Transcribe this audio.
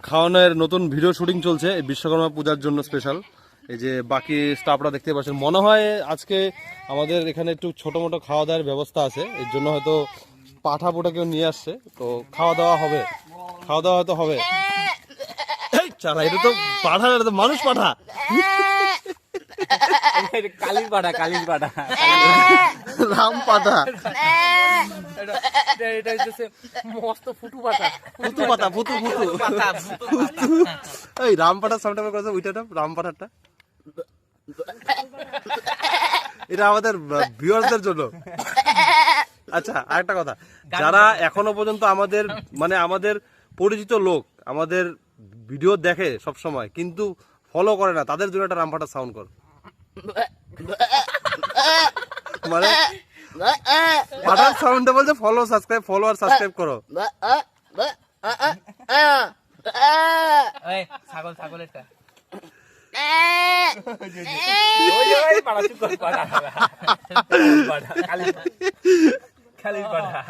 খাওয়ানোর নতুন video shooting চলছে এই বিশ্বকর্মা পূজার জন্য স্পেশাল। এই যে বাকি স্টাফরা দেখতে পাচ্ছেন, মনে হয় আজকে আমাদের এখানে একটু ছোট মোটো খাওয়া দাওয়ার ব্যবস্থা আছে, এর জন্য হয়তো পাঠা পোটা কেউ নিয়ে আসছে, তো খাওয়া দাওয়া হবে, খাওয়া দাওয়া হয়তো হবে। চালা, এটা তো পাঠা, এটা তো মানুষ পাঠা, কালির পাঠা, কালির পাঠা, রাম পাঠা, এটা হচ্ছে মস্ত ফুটু পাঠা, ফুতু পাতা, ফুতু ফুতু ফুতু। এই রাম পাঠার সাউন্ড আমার কথা, ওইটা রাম পাঠারটা, এটা আমাদের ভিউয়ারদের জন্য। আচ্ছা, আরেকটা কথা, যারা এখনো পর্যন্ত আমাদের মানে আমাদের পরিচিত লোক আমাদের ভিডিও দেখে সব সময় কিন্তু ফলো করে না, তাদের জন্য একটা রাম পাঠার সাউন্ড কর, মানে পাঠার সাউন্ডটা বলছে ফলো সাবস্ক্রাইব, ফলো আর সাবস্ক্রাইব করো। ছাগল, ছাগলেরটা কালির পাঠা।